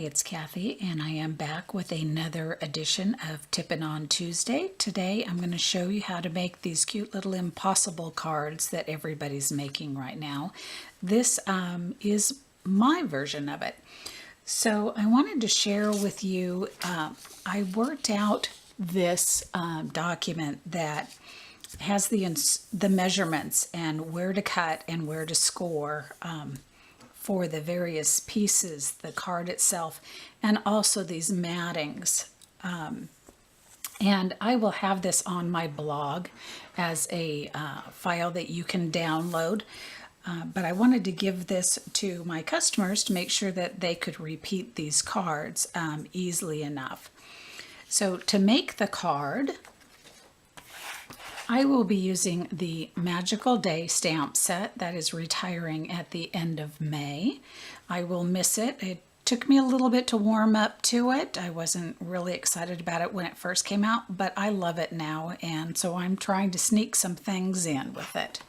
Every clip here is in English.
it's Kathy, and I am back with another edition of Tippin' on Tuesday. Today I'm going to show you how to make these cute little impossible cards that everybody's making right now. This is my version of it. So I wanted to share with you, I worked out this document that has the measurements and where to cut and where to score for the various pieces, the card itself, and also these mattings. And I will have this on my blog as a file that you can download. But I wanted to give this to my customers to make sure that they could repeat these cards easily enough. So to make the card, I will be using the Magical Day stamp set that is retiring at the end of May. I will miss it. It took me a little bit to warm up to it. I wasn't really excited about it when it first came out, but I love it now, and so I'm trying to sneak some things in with it.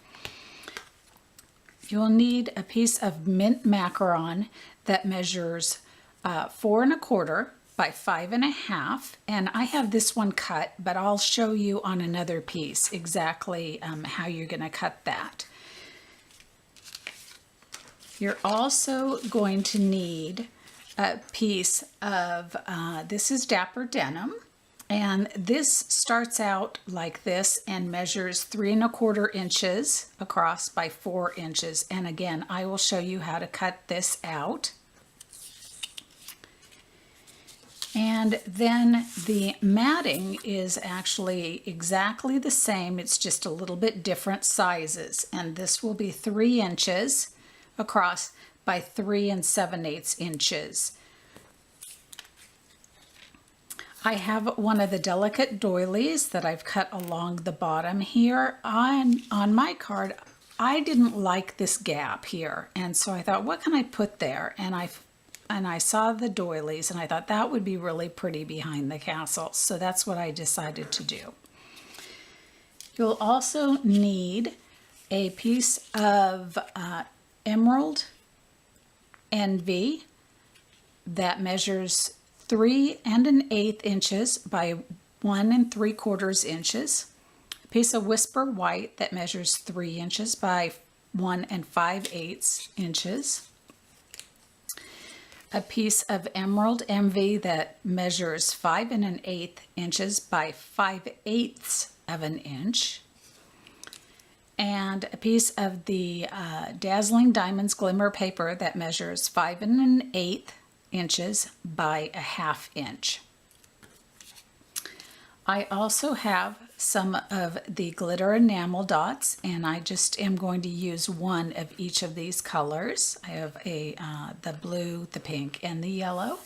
You'll need a piece of mint macaron that measures 4 1/4 by 5 1/2, and I have this one cut, but I'll show you on another piece exactly how you're going to cut that. You're also going to need a piece of, this is Dapper Denim, and this starts out like this and measures 3 1/4 inches across by 4 inches. And again, I will show you how to cut this out. And then the matting is actually exactly the same. It's just a little bit different sizes. And this will be 3 inches across by 3 7/8 inches. I have one of the delicate doilies that I've cut along the bottom here. On my card, I didn't like this gap here. And so I thought, what can I put there? And I saw the doilies and I thought that would be really pretty behind the castle. So that's what I decided to do. You'll also need a piece of Emerald Envy that measures 3 1/8 inches by 1 3/4 inches. A piece of Whisper White that measures 3 inches by 1 5/8 inches. A piece of Emerald Envy that measures 5 1/8 inches by 5/8 of an inch. And a piece of the Dazzling Diamonds Glimmer paper that measures 5 1/8 inches by 1/2 inch. I also have some of the glitter enamel dots, and I just am going to use one of each of these colors. I have the blue, the pink, and the yellow.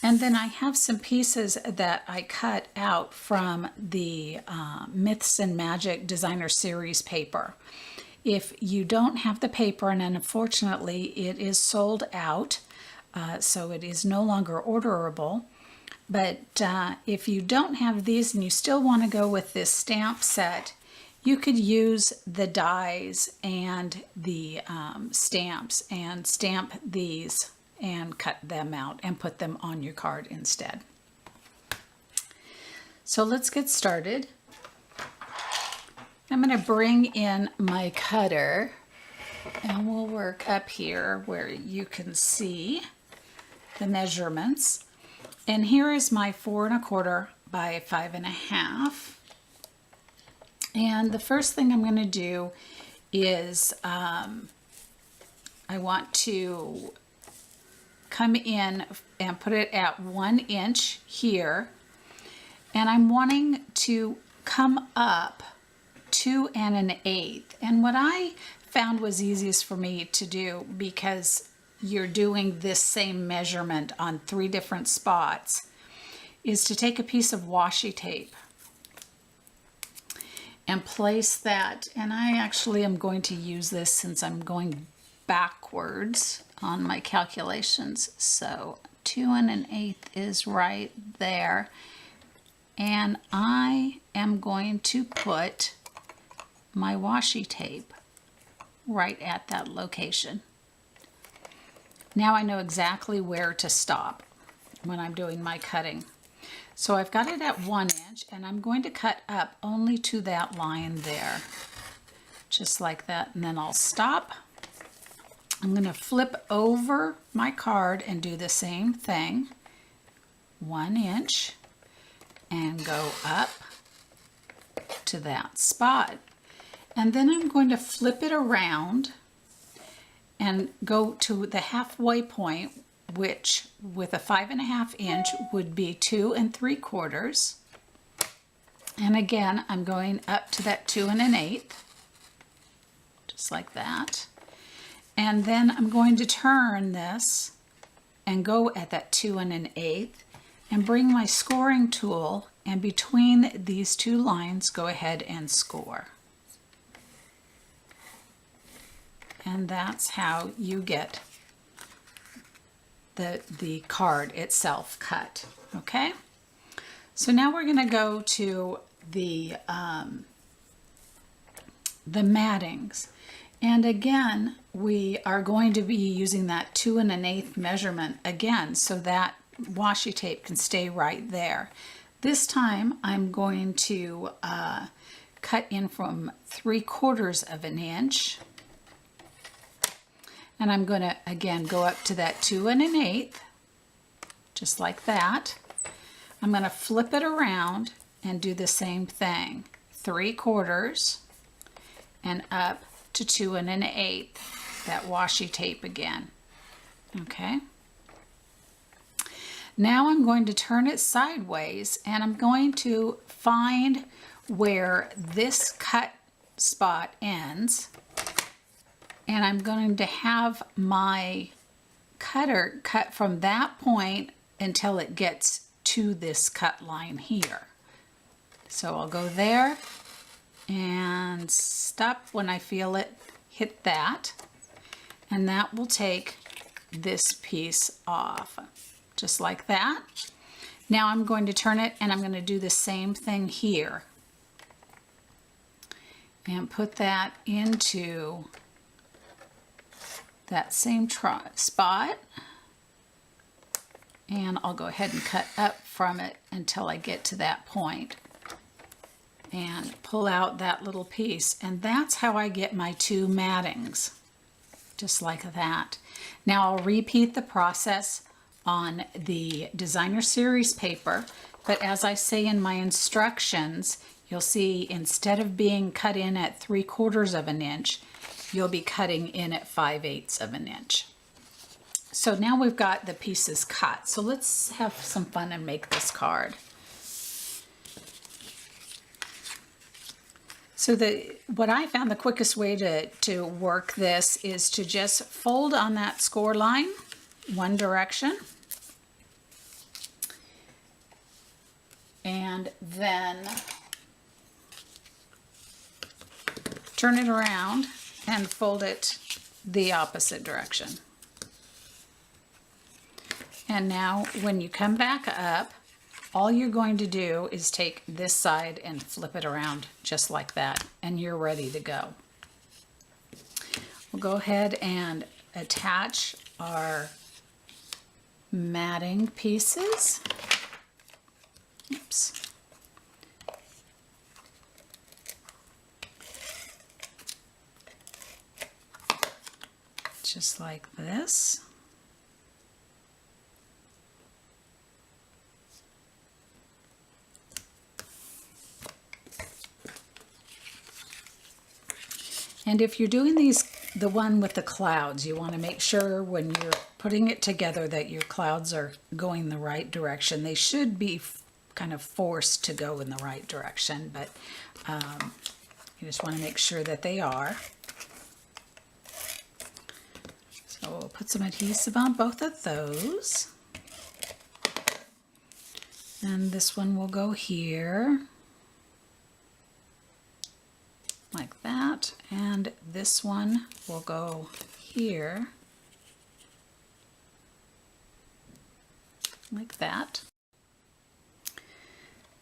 And then I have some pieces that I cut out from the Myths and Magic Designer Series paper. If you don't have the paper, and unfortunately it is sold out, so it is no longer orderable, but if you don't have these and you still want to go with this stamp set, you could use the dies and the stamps and stamp these and cut them out and put them on your card instead. So let's get started. I'm going to bring in my cutter and we'll work up here where you can see the measurements. And here is my 4 1/4 by 5 1/2. And the first thing I'm going to do is I want to come in and put it at 1 inch here. And I'm wanting to come up 2 1/8. And what I found was easiest for me to do, because you're doing this same measurement on 3 different spots, is to take a piece of washi tape and place that, and I actually am going to use this since I'm going backwards on my calculations. So 2 1/8 is right there, and I am going to put my washi tape right at that location. Now I know exactly where to stop when I'm doing my cutting. So I've got it at 1 inch, and I'm going to cut up only to that line there, just like that, and then I'll stop. I'm going to flip over my card and do the same thing, 1 inch, and go up to that spot. And then I'm going to flip it around and go to the halfway point, which with a 5.5 inch would be 2 3/4. And again, I'm going up to that 2 1/8, just like that. And then I'm going to turn this and go at that 2 1/8 and bring my scoring tool, and between these two lines, go ahead and score. And that's how you get the card itself cut. Okay, so now we're going to go to the mattings, and again we are going to be using that 2 1/8 measurement again, so that washi tape can stay right there. This time I'm going to cut in from 3/4 of an inch. And I'm going to, again, go up to that 2 1/8, just like that. I'm going to flip it around and do the same thing, 3/4 and up to 2 1/8, that washi tape again. Okay. Now I'm going to turn it sideways, and I'm going to find where this cut spot ends. And I'm going to have my cutter cut from that point until it gets to this cut line here. So I'll go there and stop when I feel it hit that. And that will take this piece off, just like that. Now I'm going to turn it, and I'm going to do the same thing here. And put that into that same spot, and I'll go ahead and cut up from it until I get to that point and pull out that little piece, and that's how I get my 2 mattings, just like that. Now I'll repeat the process on the designer series paper, but as I say in my instructions, you'll see instead of being cut in at 3/4 of an inch, you'll be cutting in at 5/8 of an inch. So now we've got the pieces cut. So let's have some fun and make this card. So what I found the quickest way to work this is to just fold on that score line one direction, and then turn it around and fold it the opposite direction. And now when you come back up, all you're going to do is take this side and flip it around just like that, and you're ready to go. We'll go ahead and attach our matting pieces. Oops. Just like this. And if you're doing the one with the clouds, you want to make sure when you're putting it together that your clouds are going the right direction. They should be kind of forced to go in the right direction, but you just want to make sure that they are. So we'll put some adhesive on both of those. And this one will go here, like that. And this one will go here, like that.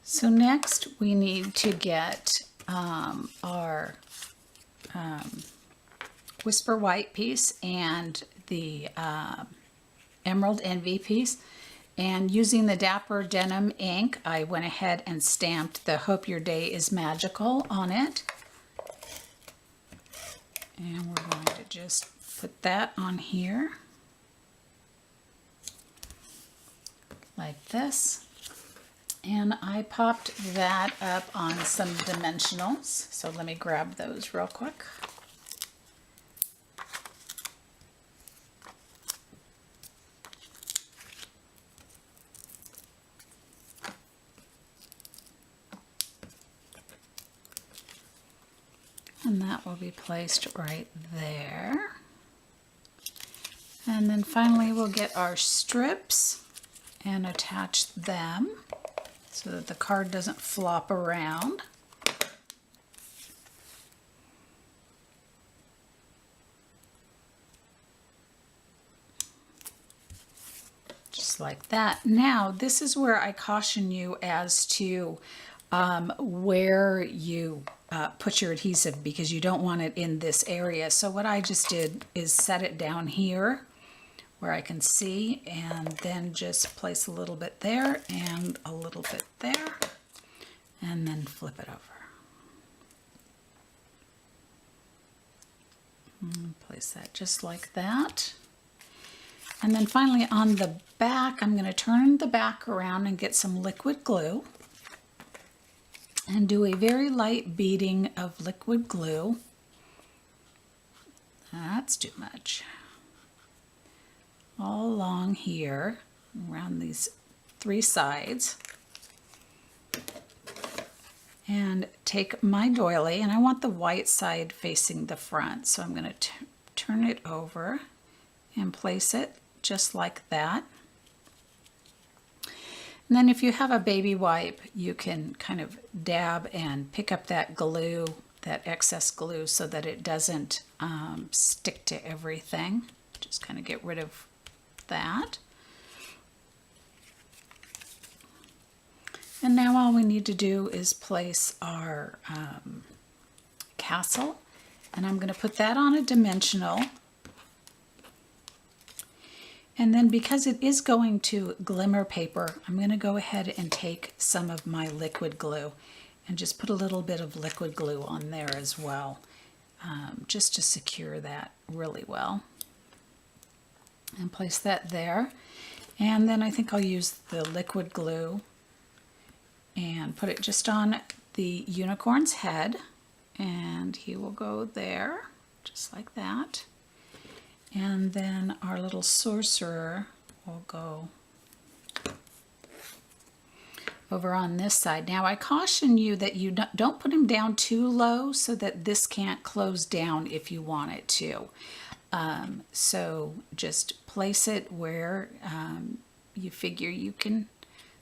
So next we need to get our Whisper White piece and the Emerald Envy piece. And using the Dapper Denim ink, I went ahead and stamped the Hope Your Day is Magical on it. And we're going to just put that on here, like this. And I popped that up on some dimensionals. So let me grab those real quick. And that will be placed right there. And then finally we'll get our strips and attach them so that the card doesn't flop around. Just like that. Now this is where I caution you as to where you put your adhesive, because you don't want it in this area. So what I just did is set it down here where I can see, and then just place a little bit there and a little bit there, and then flip it over. And place that just like that. And then finally on the back, I'm going to turn the back around and get some liquid glue and do a very light beading of liquid glue. That's too much. All along here, around these 3 sides. And take my doily, and I want the white side facing the front, so I'm going to turn it over and place it just like that. And then if you have a baby wipe, you can kind of dab and pick up that glue, that excess glue, so that it doesn't stick to everything. Just kind of get rid of that. And now all we need to do is place our castle, and I'm going to put that on a dimensional. And then because it is going to glimmer paper, I'm going to go ahead and take some of my liquid glue and just put a little bit of liquid glue on there as well, just to secure that really well. And place that there. And then I think I'll use the liquid glue and put it just on the unicorn's head, and he will go there just like that. And then our little sorcerer will go over on this side. Now I caution you that you don't put him down too low so that this can't close down if you want it to. So just place it where you figure you can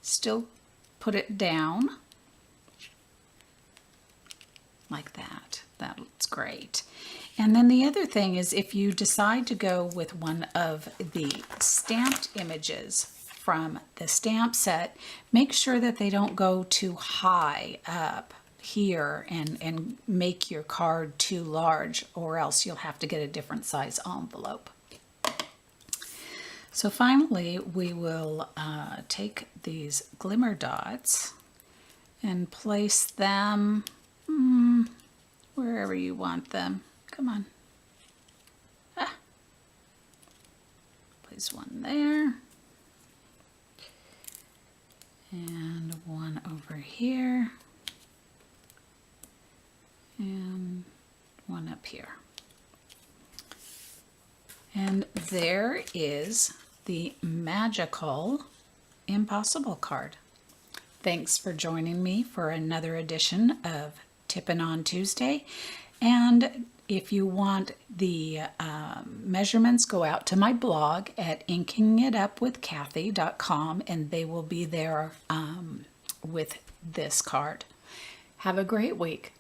still put it down like that. That looks great. And then the other thing is, if you decide to go with one of the stamped images from the stamp set, make sure that they don't go too high up here and make your card too large, or else you'll have to get a different size envelope. So finally, we will take these glimmer dots and place them wherever you want them. Come on. Place one there. And one over here. And one up here. And there is the magical Impossible card. Thanks for joining me for another edition of Tippin' on Tuesday. And if you want the measurements, go out to my blog at inkingitupwithcathy.com, and they will be there with this card. Have a great week.